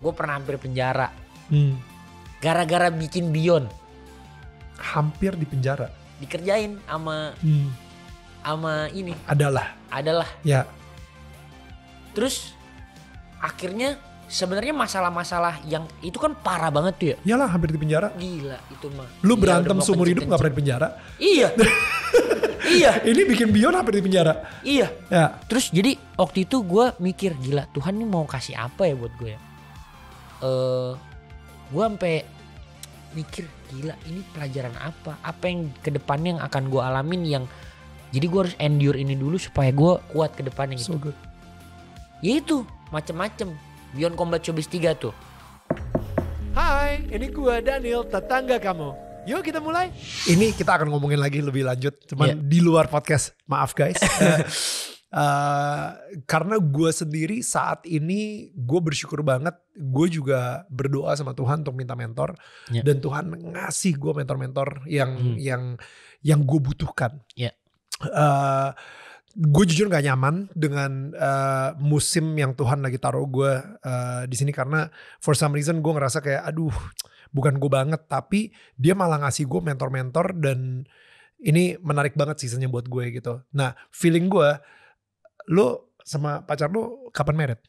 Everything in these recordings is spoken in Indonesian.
gue pernah hampir penjara. Gara-gara bikin Beyond. Hampir di penjara. Dikerjain sama ini. Adalah. Ya. Terus akhirnya sebenarnya masalah-masalah yang itu kan parah banget tuh ya. Iyalah hampir di penjara. Gila itu mah. Lu berantem seumur hidup gak pernah di penjara. Iya. Iya. Ini bikin Beyond hampir di penjara. Iya. Ya. Terus jadi waktu itu gue mikir gila Tuhan ini mau kasih apa ya buat gue ya. Gue sampai mikir gila ini pelajaran apa yang kedepannya yang akan gue alamin yang jadi gue harus endure ini dulu supaya gue kuat kedepannya gitu. So good. Ya itu macem-macem Beyond Combat Showbiz 3 tuh. Hai, ini gue Daniel, tetangga kamu. Yuk kita mulai. Ini kita akan ngomongin lagi lebih lanjut, cuman di luar podcast. Maaf guys. Karena gue sendiri saat ini gue bersyukur banget. Gue juga berdoa sama Tuhan untuk minta mentor, dan Tuhan ngasih gue mentor-mentor yang gue butuhkan. Gue jujur gak nyaman dengan musim yang Tuhan lagi taruh gue di sini, karena for some reason gue ngerasa kayak aduh bukan gue banget, tapi dia malah ngasih gue mentor-mentor, dan ini menarik banget seasonnya buat gue gitu. Nah feeling gue, lo sama pacar lo kapan married?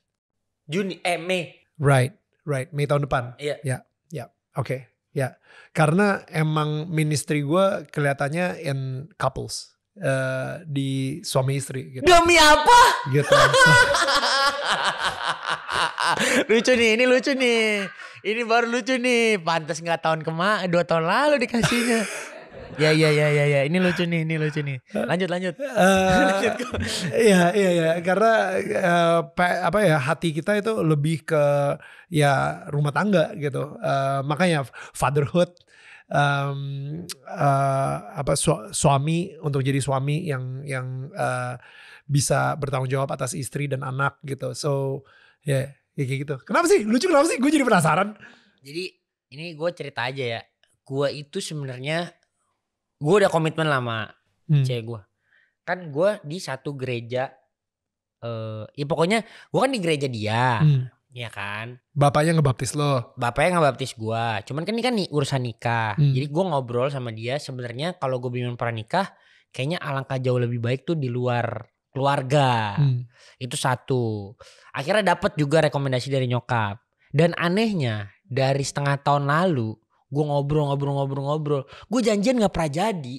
Mei. Right, Mei tahun depan. Iya. Ya, oke. Ya, karena emang ministry gue kelihatannya in couples. Di suami istri gitu. Demi apa? Gitu. Lucu nih, ini lucu nih. Ini baru lucu nih. Pantas gak 2 tahun lalu dikasihnya. Ya. Ini lucu nih. Lanjut. Iya. Karena hati kita itu lebih ke ya rumah tangga gitu. Makanya fatherhood. Suami untuk jadi suami yang bisa bertanggung jawab atas istri dan anak gitu. So ya kayak gitu. Kenapa sih? Lucu kenapa sih? Gue jadi penasaran. Jadi ini gue cerita aja ya. Gue itu sebenarnya gue udah komitmen lama cewek gue. Kan gue di satu gereja. Ya pokoknya gue kan di gereja dia. Ya kan. Bapaknya ngebaptis lo. Bapaknya ngebaptis gue. Cuman kan ini kan urusan nikah. Jadi gue ngobrol sama dia. Sebenarnya kalau gue bingung pranikah, kayaknya alangkah jauh lebih baik tuh di luar keluarga. Itu satu. Akhirnya dapat juga rekomendasi dari nyokap. Dan anehnya dari 1/2 tahun lalu gue ngobrol. Gue janjian gak pernah jadi.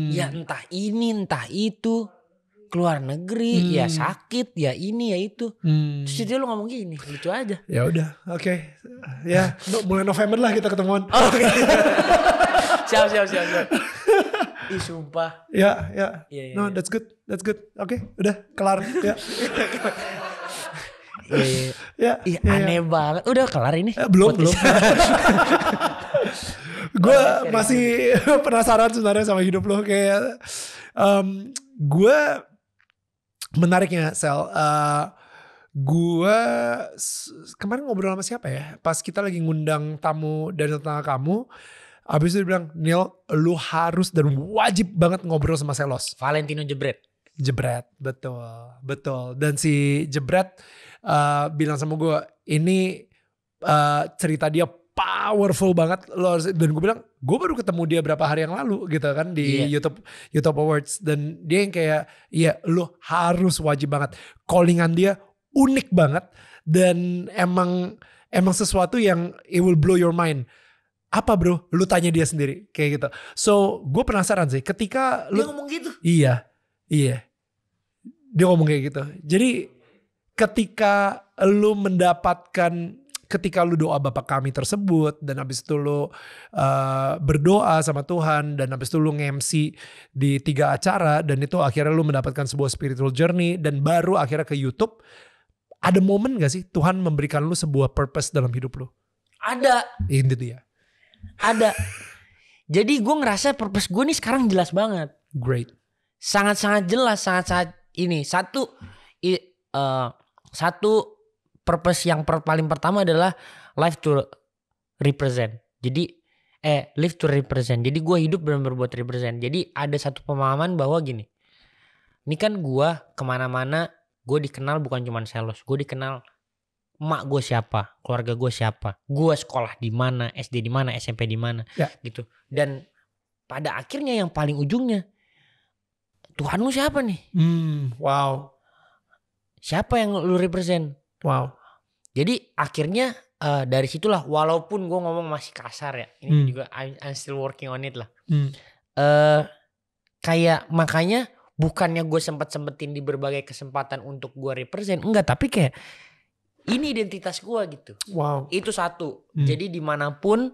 Ya entah ini entah itu. Keluar negeri, ya sakit, ya ini ya itu. Terus dia lu ngomong gini, lucu aja. Ya udah, oke. Ya, mulai November lah kita ketemuan. Siap. Ih sumpah. Ya. No, that's good. Oke, udah kelar. Ya. Aneh banget. Udah kelar ini? Belum. Gue masih penasaran sebenarnya sama hidup lo, kayak gue menariknya Sel, gue kemarin ngobrol sama siapa ya, pas kita lagi ngundang tamu dari tetangga kamu, abis itu dia bilang, Neil lu harus dan wajib banget ngobrol sama Selos. Valentino Jebret, betul. Dan si Jebret bilang sama gue, ini cerita dia powerful banget loh. Dan gue bilang, gue baru ketemu dia berapa hari yang lalu gitu kan di YouTube Awards, dan dia yang kayak iya lu harus wajib banget. Callingan dia unik banget, dan emang sesuatu yang it will blow your mind. Apa bro? Lu tanya dia sendiri kayak gitu. So gue penasaran sih ketika dia ngomong gitu. Iya dia ngomong kayak gitu. Jadi ketika lu ketika lu doa Bapa Kami tersebut, dan habis itu lu berdoa sama Tuhan, dan habis itu lu nge-MC di 3 acara, dan itu akhirnya lu mendapatkan sebuah spiritual journey, dan baru akhirnya ke YouTube. Ada momen gak sih Tuhan memberikan lu sebuah purpose dalam hidup lu? Ada. Ini dia. Ada. Jadi gue ngerasa purpose gue nih sekarang jelas banget. Great. Sangat-sangat jelas, sangat-sangat ini. Satu purpose yang paling pertama adalah live to represent. Jadi live to represent. Jadi gue hidup benar-benar buat represent. Jadi ada satu pemahaman bahwa gini. Ini kan gue kemana-mana gue dikenal bukan cuma Selos. Gue dikenal emak gue siapa, keluarga gue siapa, gue sekolah di mana, SD di mana, SMP di mana, gitu. Dan pada akhirnya yang paling ujungnya, Tuhanmu siapa nih? Wow. Siapa yang lu represent? Wow. Jadi akhirnya dari situlah, walaupun gue ngomong masih kasar ya, ini juga I'm still working on it lah. Kayak makanya bukannya gue sempetin di berbagai kesempatan untuk gue represent, enggak, tapi kayak ini identitas gue gitu. Wow. Itu satu. Jadi dimanapun,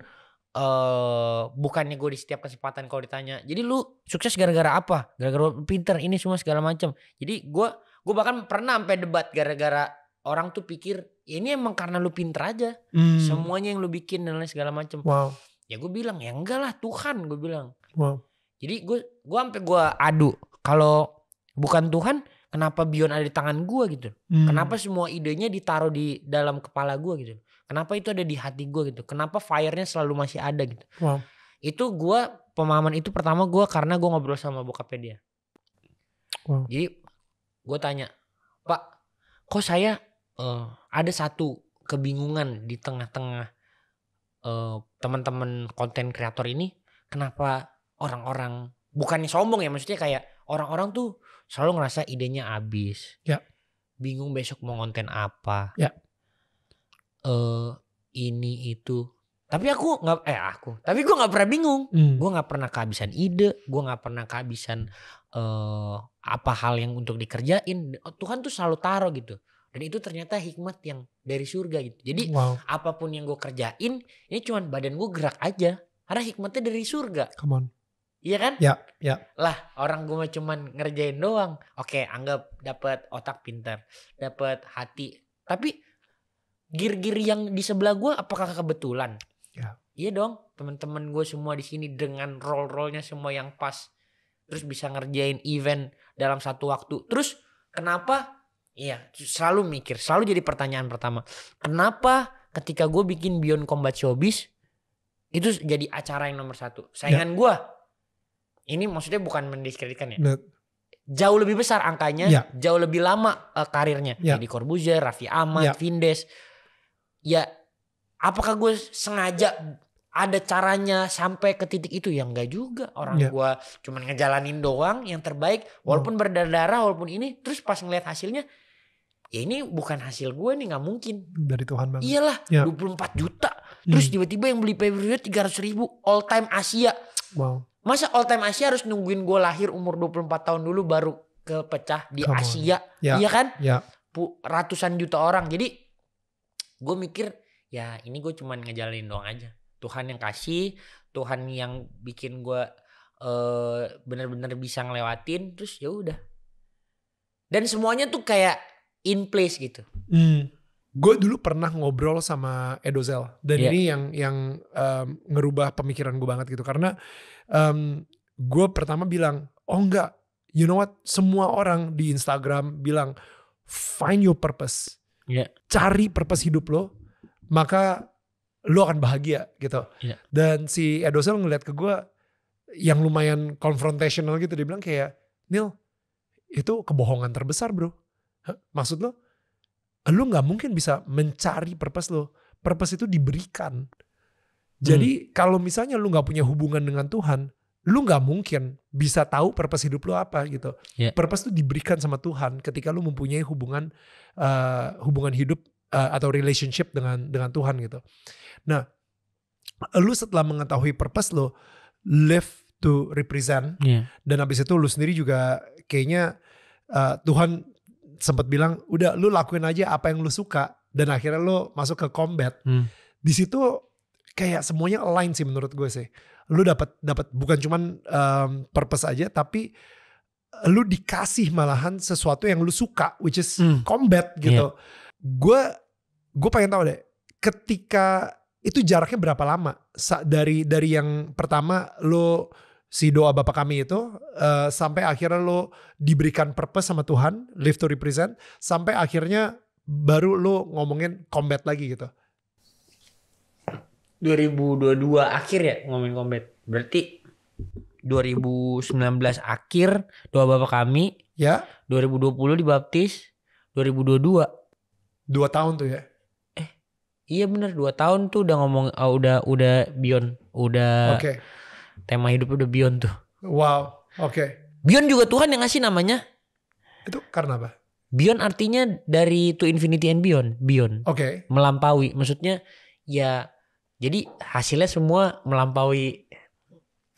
bukannya gue di setiap kesempatan kalau ditanya, jadi lu sukses gara-gara apa? Gara-gara pinter, ini semua segala macam. Jadi gue bahkan pernah sampai debat gara-gara orang tuh pikir ini emang karena lu pinter aja, semuanya yang lu bikin dan lain segala macam. Wow. Ya gue bilang ya enggak lah, Tuhan, gue bilang. Wow. Jadi gue sampai gue adu, kalau bukan Tuhan, kenapa Beyond ada di tangan gue gitu? Kenapa semua idenya ditaruh di dalam kepala gue gitu? Kenapa itu ada di hati gue gitu? Kenapa fire-nya selalu masih ada gitu? Wow. Itu gue, pemahaman itu pertama gue karena gue ngobrol sama bokapnya dia. Wow. Jadi gue tanya, Pak, kok saya ada satu kebingungan di tengah-tengah teman-teman konten kreator ini, kenapa orang-orang, bukannya sombong ya, maksudnya kayak orang-orang tuh selalu ngerasa idenya habis, bingung besok mau konten apa, ini itu. Tapi tapi gue nggak pernah bingung, gue nggak pernah kehabisan ide, gue nggak pernah kehabisan apa hal yang untuk dikerjain. Tuhan tuh selalu taruh gitu. Dan itu ternyata hikmat yang dari surga gitu. Jadi apapun yang gue kerjain, ini cuman badan gue gerak aja, karena hikmatnya dari surga. Come on. Iya kan? Ya. Lah orang gue cuman ngerjain doang. Oke, anggap dapat otak pintar, dapat hati. Tapi gir-gir yang di sebelah gue apakah kebetulan? Ya. Iya dong. Teman-teman gue semua di sini dengan role-nya semua yang pas, terus bisa ngerjain event dalam satu waktu. Terus kenapa? Iya, selalu mikir, selalu jadi pertanyaan pertama. Kenapa ketika gue bikin Beyond Combat Showbiz itu jadi acara yang nomor 1? Saingan gue, ini maksudnya bukan mendiskreditkan ya. Jauh lebih besar angkanya, jauh lebih lama karirnya. Deddy Corbuzier, Raffi Ahmad, Vindes. Ya, apakah gue sengaja ada caranya sampai ke titik itu? Ya enggak juga. Orang gue cuman ngejalanin doang yang terbaik, walaupun berdarah-darah, walaupun ini. Terus pas ngeliat hasilnya, ya ini bukan hasil gue nih, gak mungkin. Dari Tuhan banget. Iyalah, 24 juta. Terus tiba-tiba yang beli pay-per-view 300 ribu. All time Asia. Wow. Masa all time Asia harus nungguin gue lahir umur 24 tahun dulu baru kepecah di Asia. Iya kan? Ratusan juta orang. Jadi gue mikir, ya ini gue cuman ngejalanin doang aja. Tuhan yang kasih, Tuhan yang bikin gue bener-bener bisa ngelewatin. Terus ya udah. Dan semuanya tuh kayak in place gitu. Gue dulu pernah ngobrol sama Edozel dan ini yang ngerubah pemikiran gue banget gitu, karena gue pertama bilang, oh enggak, you know what, semua orang di Instagram bilang find your purpose, cari purpose hidup lo, maka lo akan bahagia gitu. Dan si Edozel ngeliat ke gue yang lumayan confrontational gitu, dia bilang kayak, Nil, itu kebohongan terbesar bro. Maksud lo gak mungkin bisa mencari purpose lo. Purpose itu diberikan. Jadi kalau misalnya lu gak punya hubungan dengan Tuhan, lu gak mungkin bisa tahu purpose hidup lu apa gitu. Purpose itu diberikan sama Tuhan ketika lu mempunyai hubungan hidup atau relationship dengan Tuhan gitu. Nah, lu setelah mengetahui purpose lo, live to represent, dan habis itu lu sendiri juga kayaknya Tuhan sempat bilang, udah lu lakuin aja apa yang lu suka, dan akhirnya lu masuk ke combat. Di situ kayak semuanya align sih menurut gue sih. Lu dapat bukan cuman purpose aja, tapi lu dikasih malahan sesuatu yang lu suka, which is combat gitu. Gue pengen tahu deh, ketika itu jaraknya berapa lama dari yang pertama lu si doa Bapa Kami itu sampai akhirnya lo diberikan purpose sama Tuhan, live to represent, sampai akhirnya baru lo ngomongin combat lagi gitu. 2022 akhir ya ngomongin combat. Berarti 2019 akhir doa Bapa Kami. Ya. 2020 dibaptis, 2022. 2 tahun tuh ya. Iya bener 2 tahun tuh udah ngomong udah beyond. Udah tema hidup udah beyond tuh. Wow. Beyond juga Tuhan yang ngasih namanya. Itu karena apa? Beyond artinya dari to infinity and beyond. Beyond. Melampaui. Maksudnya ya jadi hasilnya semua melampaui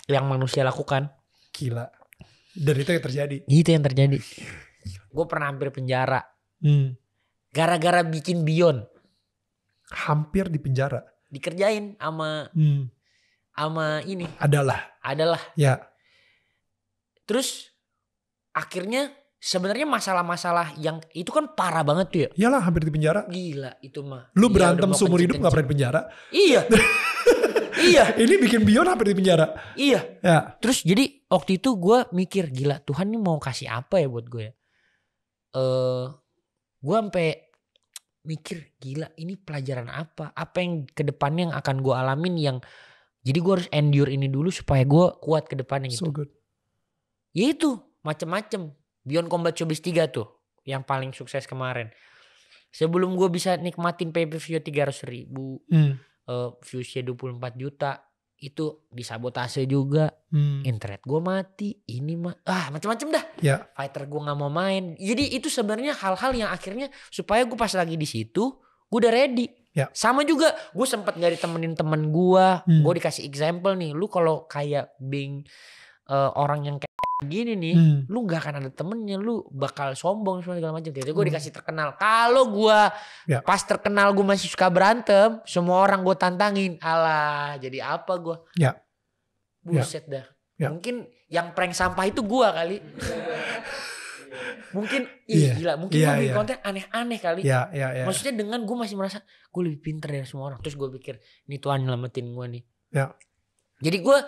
yang manusia lakukan. Gila. Dan itu yang terjadi. Itu yang terjadi. Gue pernah hampir penjara. Gara-gara bikin beyond. Hampir di penjara. Dikerjain sama ini. Adalah. Ya. Terus akhirnya sebenarnya masalah-masalah yang itu kan parah banget tuh ya. Iyalah hampir di penjara. Gila itu mah. Lu berantem seumur hidup gak pernah di penjara. Iya. Iya. Ini bikin beyond hampir di penjara. Iya. Ya. Terus jadi waktu itu gue mikir gila Tuhan ini mau kasih apa ya buat gue ya. Gue sampai mikir gila ini pelajaran apa yang kedepannya yang akan gue alamin yang jadi gue harus endure ini dulu supaya gue kuat kedepannya gitu. So good. Ya itu macem-macem Beyond Combat Showbiz 3 tuh yang paling sukses kemarin. Sebelum gue bisa nikmatin pay-per-view 300.000 viewsnya 24 juta itu disabotase juga. Internet gue mati ini macam-macam dah. Fighter gue nggak mau main. Jadi itu sebenarnya hal-hal yang akhirnya supaya gue pas lagi di situ gue udah ready. Sama juga gue sempat nggak ditemenin temen gue. Gue dikasih example nih, lu kalau kayak being orang yang kayak gini nih, lu nggak akan ada temennya, lu bakal sombong segala macam. Jadi gue dikasih terkenal. Kalau gue pas terkenal gue masih suka berantem, semua orang gue tantangin, alah jadi apa gue? Buset dah. Mungkin yang prank sampah itu gue kali. Mungkin gila, mungkin gue bikin konten aneh-aneh kali. Maksudnya dengan gue masih merasa gue lebih pintar dari semua orang. Terus gue pikir ini Tuhan nyelamatin gue nih. Jadi gue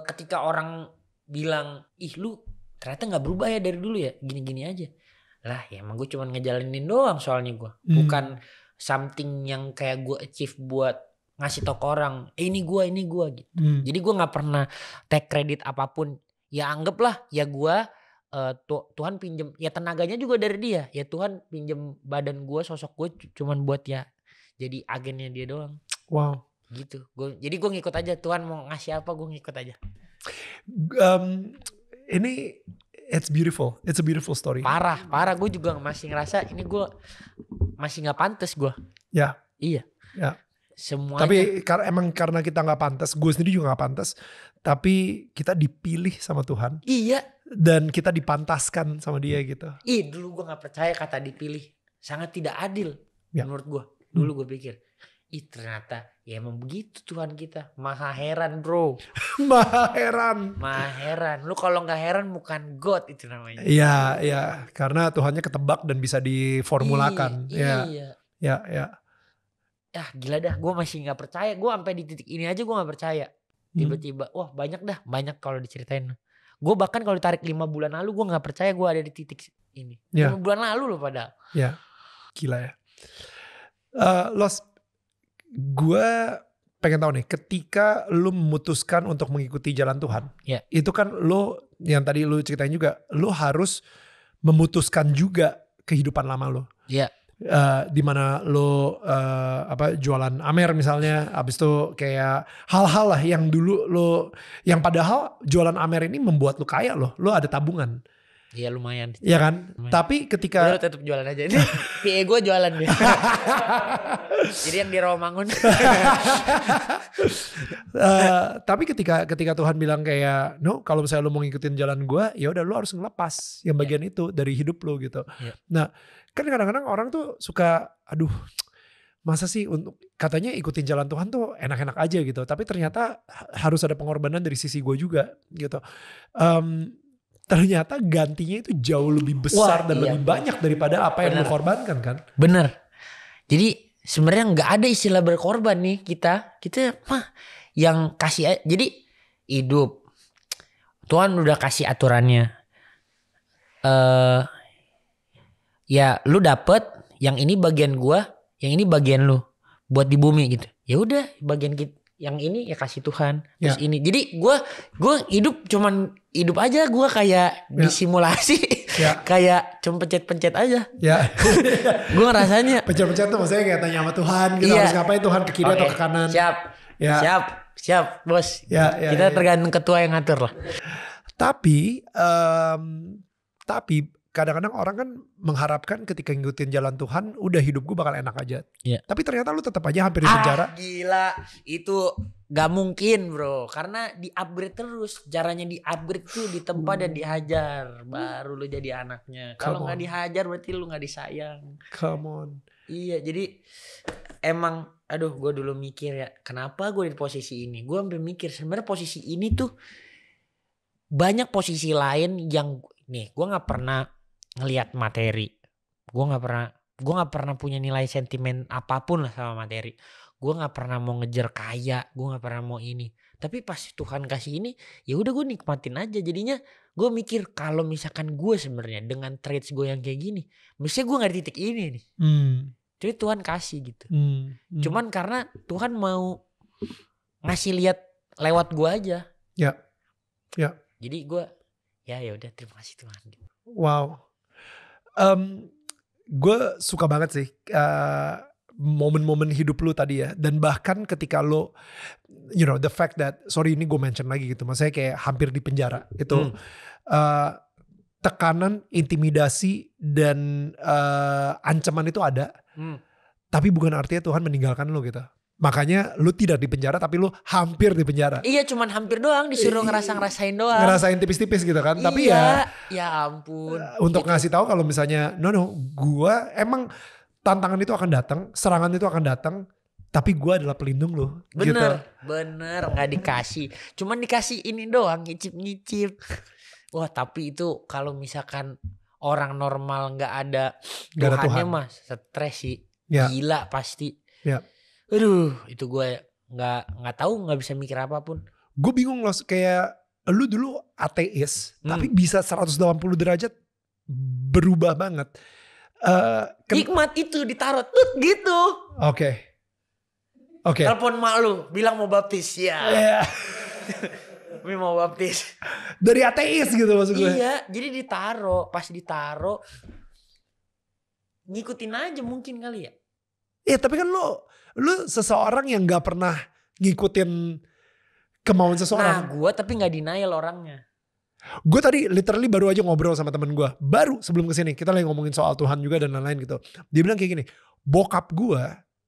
ketika orang bilang ih lu ternyata gak berubah ya dari dulu ya, gini-gini aja lah ya emang gue cuma ngejalanin doang soalnya gue bukan something yang kayak gue achieve buat ngasih tau ke orang ini gue gitu. Jadi gue gak pernah take credit apapun ya, anggaplah ya gue Tuhan pinjem ya tenaganya juga dari dia ya, Tuhan pinjem badan gue, sosok gue cuman buat ya jadi agennya dia doang. Wow gitu. Jadi gue ngikut aja, Tuhan mau ngasih apa gue ngikut aja. Ini it's a beautiful story. Parah gue juga masih ngerasa ini gue masih nggak pantas gue. Iya semuanya. Tapi emang karena kita nggak pantas, gue sendiri juga nggak pantas, tapi kita dipilih sama Tuhan. Iya. Dan kita dipantaskan sama dia gitu. Dulu gue nggak percaya kata dipilih, sangat tidak adil menurut gue. Dulu gue pikir ternyata ya emang begitu Tuhan kita. Maha heran bro. Maha heran. Lu kalau gak heran bukan God itu namanya. Iya. Karena Tuhannya ketebak dan bisa diformulakan. Iya. Ya gila dah, gue masih gak percaya. Gue sampai di titik ini aja gue gak percaya. Tiba-tiba wah banyak kalau diceritain. Gue bahkan kalau ditarik 5 bulan lalu gue gak percaya gue ada di titik ini. 5 bulan lalu loh padahal. Ya gila ya. Los, gue pengen tahu nih, ketika lu memutuskan untuk mengikuti jalan Tuhan, itu kan lu yang tadi lu ceritain juga, lu harus memutuskan juga kehidupan lama lu. Dimana lu jualan Amer misalnya, abis itu kayak hal-hal lah yang dulu lu, yang padahal jualan Amer ini membuat lu kaya loh, lu ada tabungan. Iya lumayan. Iya kan? Lumayan. Tapi ketika lu tetap jualan aja. Ini PE gue jualan deh. Jadi yang di Rawamangun. Tapi ketika Tuhan bilang kayak, no, kalau misalnya lu mau ngikutin jalan gue, ya udah lu harus ngelepas yang bagian itu dari hidup lu gitu. Nah, kan kadang-kadang orang tuh suka, aduh, masa sih untuk katanya ikutin jalan Tuhan tuh enak-enak aja gitu. Tapi ternyata harus ada pengorbanan dari sisi gue juga gitu. Ternyata gantinya itu jauh lebih besar dan lebih banyak daripada apa yang lu korbankan kan. Bener. Jadi sebenarnya gak ada istilah berkorban nih kita mah yang kasih. Jadi hidup Tuhan udah kasih aturannya. Ya lu dapet yang ini bagian gua, yang ini bagian lu buat di bumi gitu. Ya udah bagian kita. Yang ini ya kasih Tuhan. Terus ini. Jadi gue hidup cuman hidup aja, gue kayak disimulasi. Ya. Kayak cuma pencet-pencet aja. Ya. Gue ngerasanya. Pencet-pencet tuh maksudnya kayak tanya sama Tuhan gitu, harus ngapain Tuhan, ke kiri atau ke kanan. Siap. Ya. Siap bos. Ya, kita tergantung ketua yang ngatur lah. Tapi kadang-kadang orang kan mengharapkan ketika ngikutin jalan Tuhan, udah hidup gue bakal enak aja. Yeah. Tapi ternyata lu tetap aja hampir di penjara. Gila, itu gak mungkin bro. Karena di-upgrade terus. Caranya di-upgrade tuh ditempa dan dihajar. Baru lu jadi anaknya. Kalau gak dihajar berarti lu gak disayang. Come on. Iya, jadi emang aduh gue dulu mikir ya, kenapa gue di posisi ini. Gue sampai mikir sebenarnya posisi ini tuh banyak posisi lain yang nih gue gak pernah ngelihat materi, gue nggak pernah punya nilai sentimen apapun lah sama materi, gue nggak pernah mau ngejar kaya, gue nggak pernah mau ini. Tapi pas Tuhan kasih ini, ya udah gue nikmatin aja. Jadinya gue mikir kalau misalkan gue sebenarnya dengan traits gue yang kayak gini, mestinya gue nggak di titik ini nih. Jadi Tuhan kasih gitu. Cuman karena Tuhan mau ngasih lihat lewat gue aja. Ya. Jadi gue ya udah terima kasih Tuhan. Wow. Gue suka banget sih momen-momen hidup lu tadi ya. Dan bahkan ketika lu, you know, the fact that, sorry ini gue mention lagi gitu, maksudnya kayak hampir di penjara. Itu tekanan, intimidasi, dan ancaman itu ada. Tapi bukan artinya Tuhan meninggalkan lu gitu. Makanya lu tidak di penjara tapi lu hampir di penjara. Iya cuman hampir doang, disuruh ngerasain doang. Ngerasain tipis-tipis gitu kan. Iya, tapi ya ampun. Untuk gitu. ngasih tahu kalau misalnya gua emang tantangan itu akan datang, serangan itu akan datang, tapi gua adalah pelindung lu. Bener, gitu. bener gak dikasih. Cuman dikasih ini doang, ngicip-ngicip. Wah tapi itu kalau misalkan orang normal gak ada Tuhannya mah stres sih. Ya. Gila pasti. Ya. Aduh, itu gue nggak tahu, nggak bisa mikir apapun. Gue bingung loh, kayak lu dulu ateis, tapi bisa 180 derajat berubah banget. Hikmat itu ditaruh tut gitu. Oke. Telepon mak lu, bilang mau baptis ya. Gue mau baptis. Dari ateis gitu maksud gue. Iya, jadi pas ditaruh, ngikutin aja mungkin kali ya. Iya, tapi kan lu seseorang yang gak pernah ngikutin kemauan seseorang. Nah gue tapi gak denial orangnya. Gue tadi literally baru aja ngobrol sama temen gue. Baru sebelum kesini. Kita lagi ngomongin soal Tuhan juga dan lain-lain gitu. Dia bilang kayak gini. Bokap gue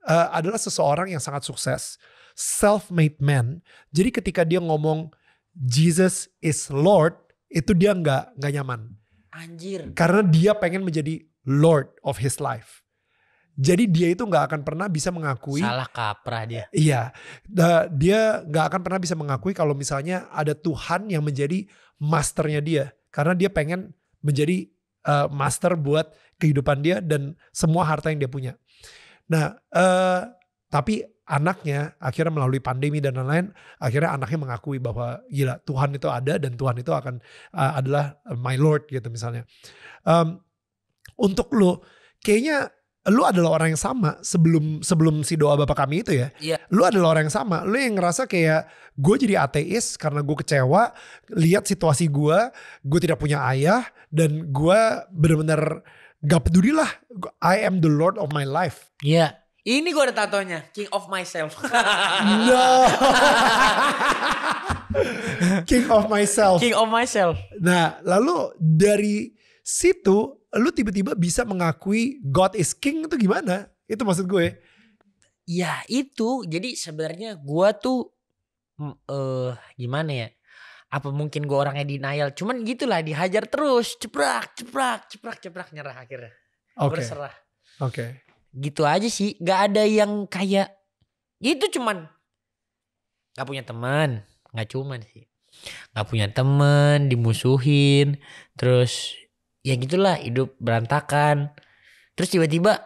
adalah seseorang yang sangat sukses. Self-made man. Jadi ketika dia ngomong Jesus is Lord. Itu dia gak nyaman. Anjir. Karena dia pengen menjadi Lord of his life. Jadi dia itu gak akan pernah bisa mengakui. Salah kaprah dia. Iya. Dia gak akan pernah bisa mengakui kalau misalnya ada Tuhan yang menjadi masternya dia. Karena dia pengen menjadi master buat kehidupan dia dan semua harta yang dia punya. Nah, tapi anaknya akhirnya melalui pandemi dan lain-lain, akhirnya anaknya mengakui bahwa gila Tuhan itu ada dan Tuhan itu akan adalah my Lord gitu misalnya. Untuk lu, kayaknya lu adalah orang yang sama sebelum si doa Bapa Kami itu ya. Iya. Lu adalah orang yang sama. Lu yang ngerasa kayak gue jadi ateis karena gue kecewa lihat situasi gue tidak punya ayah dan gue benar-benar gak peduli lah. I am the Lord of my life. Iya. Ini gue ada tatonya, King of Myself. No. King of myself. King of Myself. Nah, lalu dari situ lu tiba-tiba bisa mengakui God is King itu gimana? Itu maksud gue. Ya itu, jadi sebenarnya gue tuh gimana ya? Apa mungkin gue orangnya denial? Cuman gitulah, dihajar terus, ceprak nyerah akhirnya. Berserah. Oke. Gitu aja sih, gak ada yang kayak itu, cuman gak punya teman, gak cuman sih. Gak punya teman, dimusuhin, terus ya gitulah, hidup berantakan. Terus tiba-tiba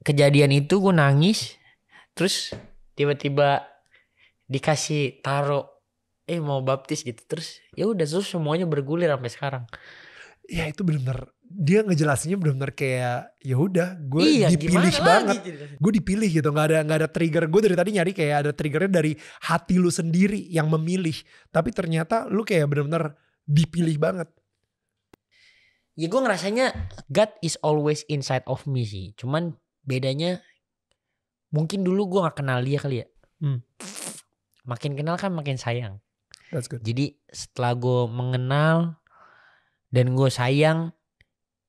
kejadian itu gue nangis. Terus tiba-tiba dikasih taruh mau baptis gitu. Terus ya udah, terus semuanya bergulir sampai sekarang. Ya itu benar-benar dia ngejelasinnya benar-benar kayak ya udah gue dipilih banget. Gue dipilih gitu, nggak ada trigger. Gue dari tadi nyari kayak ada triggernya dari hati lu sendiri yang memilih. Tapi ternyata lu kayak benar-benar dipilih banget. Ya gue ngerasanya God is always inside of me sih. Cuman bedanya mungkin dulu gue gak kenal dia kali ya. Makin kenal kan makin sayang. That's good. Jadi setelah gue mengenal dan gue sayang,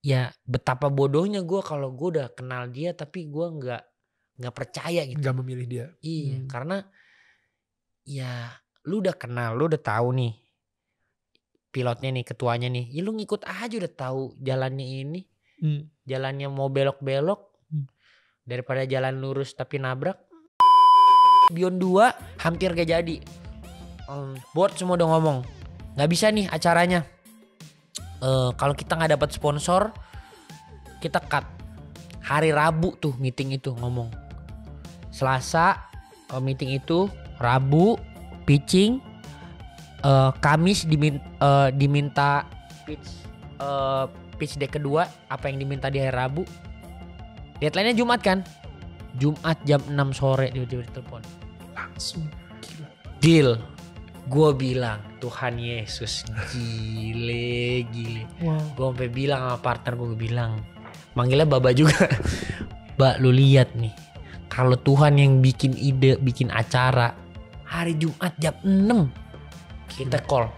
ya betapa bodohnya gue kalau gue udah kenal dia tapi gue nggak percaya gitu. Nggak memilih dia. Iya, karena ya lu udah kenal, lu udah tahu nih pilotnya nih, ketuanya nih. Ya lu ngikut aja, udah tahu jalannya ini. Jalannya mau belok-belok daripada jalan lurus tapi nabrak. Beyond 2 hampir gak jadi. Board semua udah ngomong nggak bisa nih acaranya. Kalau kita nggak dapat sponsor kita cut. Hari Rabu tuh meeting itu ngomong. Selasa meeting itu, Rabu pitching, Kamis diminta pitch deck kedua apa yang diminta di hari Rabu. Deadline-nya Jumat kan. Jumat jam 6 sore tiba-tiba ditelepon. Langsung gila. Deal. Gue bilang Tuhan Yesus gile. Wow. Gue sampai bilang sama partner gue bilang, manggilnya Baba juga. Mbak lu lihat nih, kalau Tuhan yang bikin ide, bikin acara hari Jumat jam 6 kita call.